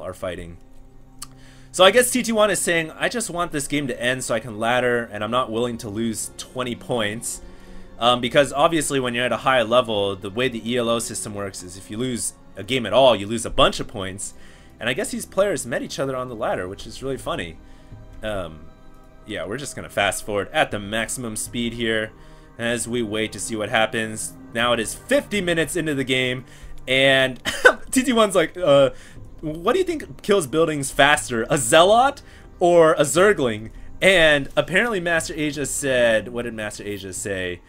are fighting. So I guess TT1 is saying, I just want this game to end so I can ladder, and I'm not willing to lose 20 points. Because obviously when you're at a higher level, the way the ELO system works is if you lose a game at all, you lose a bunch of points. And I guess these players met each other on the ladder, which is really funny. Yeah, we're just going to fast forward at the maximum speed here as we wait to see what happens. Now it is 50 minutes into the game, and TT1's like, what do you think kills buildings faster, a Zealot or a Zergling? And apparently MasterAsia said, what did MasterAsia say?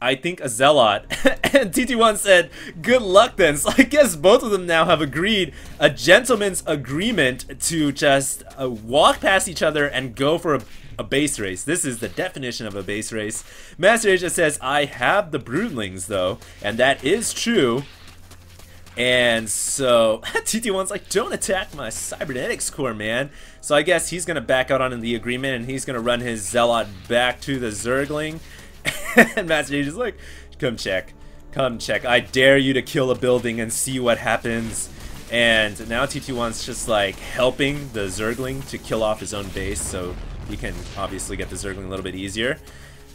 I think a Zealot. And TT1 said, good luck then. So I guess both of them now have agreed a gentleman's agreement to just walk past each other and go for a base race. This is the definition of a base race. MasterAsia says, I have the broodlings though, and that is true. And so TT1's like, don't attack my cybernetics core, man. So I guess he's gonna back out on the agreement, and he's gonna run his Zealot back to the Zergling. And MasterAsia's like, come check, I dare you to kill a building and see what happens. And now TT1's just like helping the Zergling to kill off his own base, so he can obviously get the Zergling a little bit easier.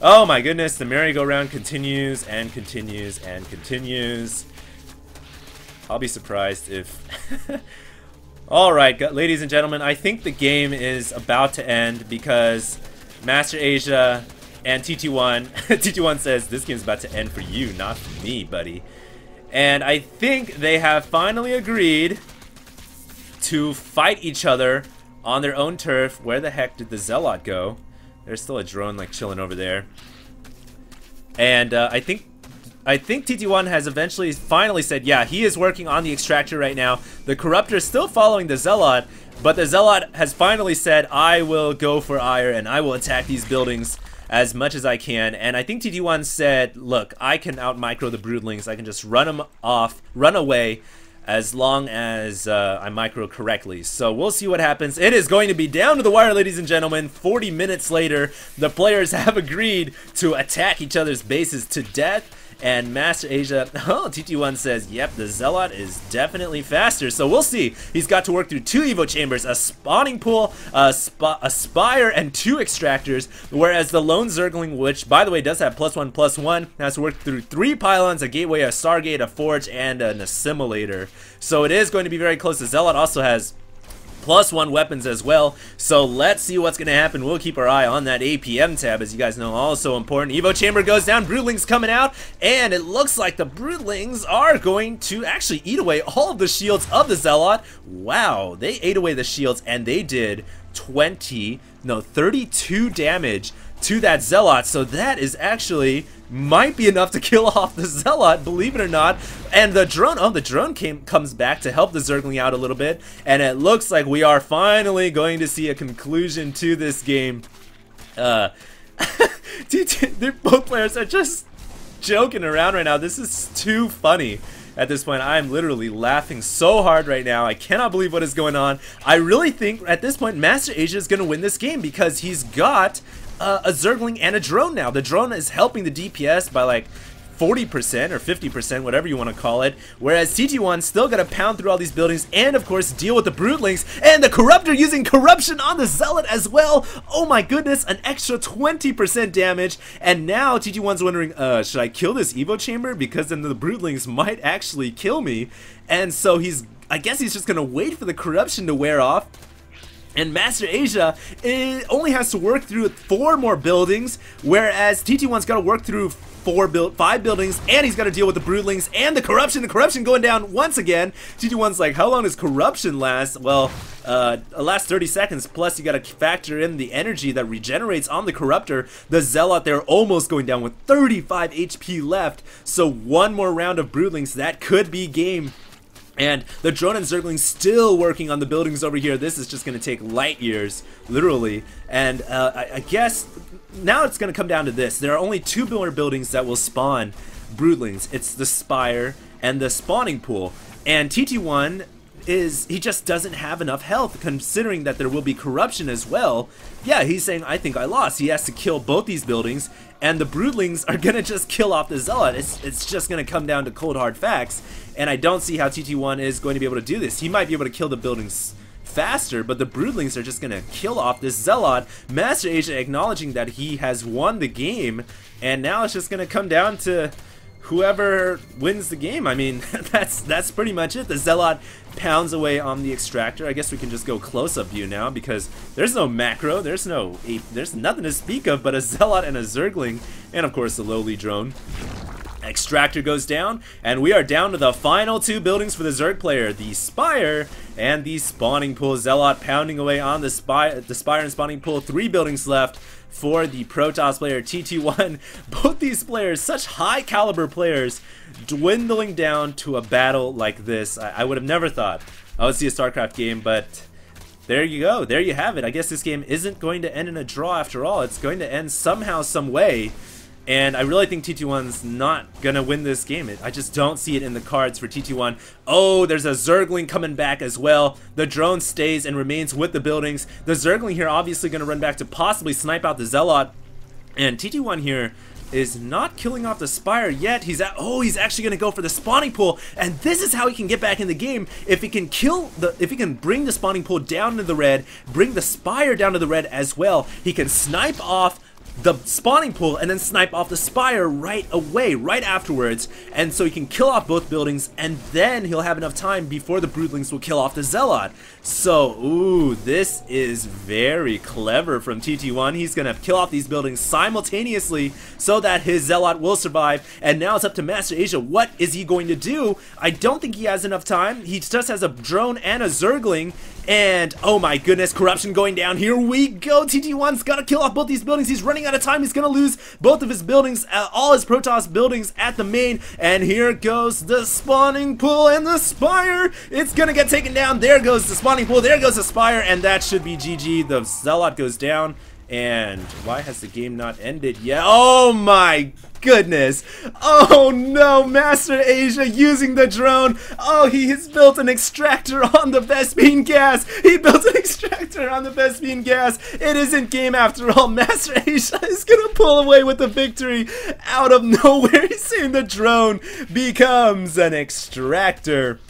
Oh my goodness, the merry-go-round continues and continues and continues. I'll be surprised if... Alright, ladies and gentlemen, I think the game is about to end because MasterAsia and TT1, TT1 says, this game's about to end for you, not for me, buddy. And I think they have finally agreed to fight each other on their own turf. Where the heck did the Zealot go? There's still a drone like chilling over there. And I think TT1 has eventually finally said, yeah, he is working on the extractor right now. The Corruptor is still following the Zealot, but the Zealot has finally said, I will go for ire and I will attack these buildings as much as I can. And I think TT1 said, look, I can out micro the broodlings. I can just run them off, run away, as long as I micro correctly. So we'll see what happens. It is going to be down to the wire, ladies and gentlemen. 40 minutes later, the players have agreed to attack each other's bases to death. And MasterAsia, oh, TT1 says, yep, the Zealot is definitely faster. So we'll see. He's got to work through 2 Evo Chambers, a spawning pool, a Spire, and 2 Extractors. Whereas the Lone Zergling, which, by the way, does have +1/+1, has to work through 3 Pylons, a Gateway, a Stargate, a Forge, and an Assimilator. So it is going to be very close. The Zealot also has +1 weapons as well, so let's see what's going to happen. We'll keep our eye on that APM tab, as you guys know, also important. Evo Chamber goes down, Broodlings coming out, and it looks like the Broodlings are going to actually eat away all of the shields of the Zealot. Wow, they ate away the shields, and they did 32 damage to that Zealot, so that is actually might be enough to kill off the Zealot, believe it or not. And the drone, oh, the drone comes back to help the Zergling out a little bit, and it looks like we are finally going to see a conclusion to this game. Both players are just joking around right now. This is too funny. At this point, I am literally laughing so hard right now. I cannot believe what is going on. I really think at this point, MasterAsia is going to win this game because he's got a Zergling and a drone now. The drone is helping the DPS by like 40% or 50%, whatever you want to call it, whereas TT1 still got to pound through all these buildings and of course deal with the Broodlings and the Corruptor using Corruption on the Zealot as well. Oh my goodness, an extra 20% damage. And now TT1's wondering, should I kill this Evo Chamber? Because then the Broodlings might actually kill me. And so I guess he's just gonna wait for the Corruption to wear off. And MasterAsia only has to work through 4 more buildings, whereas TT1's got to work through 5 buildings, and he's got to deal with the Broodlings and the Corruption going down once again. TT1's like, how long does Corruption last? Well, it lasts 30 seconds, plus you got to factor in the energy that regenerates on the Corruptor. The Zealot, they're almost going down with 35 HP left, so 1 more round of Broodlings, that could be game. And the drone and Zergling still working on the buildings over here. This is just going to take light years, literally. And I guess now it's going to come down to this. There are only 2 more buildings that will spawn Broodlings. It's the Spire and the spawning pool. And TT1 is he just doesn't have enough health, considering that there will be corruption as well. Yeah, he's saying, I think I lost. He has to kill both these buildings, and the Broodlings are gonna just kill off the Zealot. It's just gonna come down to cold hard facts, and I don't see how TT1 is going to be able to do this. He might be able to kill the buildings faster, but the Broodlings are just gonna kill off this Zealot. MasterAsia acknowledging that he has won the game, and now it's just gonna come down to whoever wins the game. I mean, that's pretty much it. The Zealot pounds away on the extractor. I guess we can just go close-up view now because there's no macro, there's nothing to speak of but a Zealot and a Zergling, and of course the lowly drone. Extractor goes down, and we are down to the final two buildings for the Zerg player, the Spire and the Spawning Pool. Zealot pounding away on the Spire and Spawning Pool. 3 buildings left for the Protoss player, TT1. Both these players, such high caliber players, dwindling down to a battle like this. I would have never thought I would see a StarCraft game, but there you go. There you have it. I guess this game isn't going to end in a draw after all. It's going to end somehow, some way. And I really think TT1's not gonna win this game. I just don't see it in the cards for TT1. Oh, there's a Zergling coming back as well. The drone stays and remains with the buildings. The Zergling here obviously gonna run back to possibly snipe out the Zealot. And TT1 here is not killing off the Spire yet. He's actually gonna go for the Spawning Pool, and this is how he can get back in the game. If he can bring the Spawning Pool down to the red, bring the Spire down to the red as well, he can snipe off the Spawning Pool and then snipe off the Spire right away, right afterwards, and so he can kill off both buildings, and then he'll have enough time before the Broodlings will kill off the Zealot. So, ooh, this is very clever from TT1. He's gonna kill off these buildings simultaneously so that his Zealot will survive, and now it's up to MasterAsia. What is he going to do? I don't think he has enough time. He just has a drone and a Zergling, and oh my goodness, corruption going down. Here we go. TT1's gotta kill off both these buildings. He's running out of time. He's gonna lose both of his buildings, all his Protoss buildings at the main, and here goes the Spawning Pool and the Spire. It's gonna get taken down. There goes the Spawning Pool, there goes the Spire, and that should be GG. The Zealot goes down, and why has the game not ended yet? Oh my goodness. Oh no, MasterAsia using the drone. Oh, he has built an extractor on the Vespene gas. He built an extractor on the Vespene gas. It isn't game after all. MasterAsia is gonna pull away with the victory out of nowhere. He's saying the drone becomes an extractor.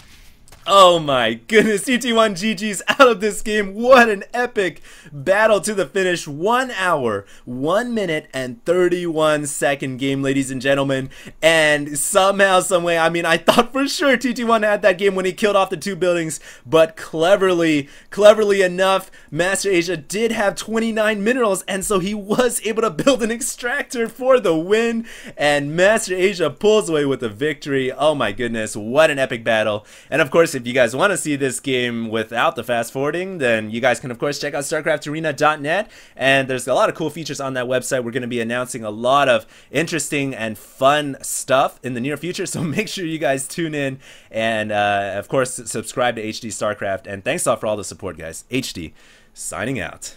Oh my goodness, TT1 GG's out of this game. What an epic battle to the finish. 1 hour, 1 minute, and 31 second game, ladies and gentlemen. And somehow, someway, I mean, I thought for sure TT1 had that game when he killed off the 2 buildings, but cleverly enough, MasterAsia did have 29 minerals, and so he was able to build an extractor for the win, and MasterAsia pulls away with the victory. Oh my goodness, what an epic battle. And of course, if you guys want to see this game without the fast forwarding, then you guys can of course check out StarcraftArena.net, and there's a lot of cool features on that website. We're going to be announcing a lot of interesting and fun stuff in the near future, so make sure you guys tune in, and of course subscribe to HD StarCraft, and thanks a lot for all the support, guys. HD signing out.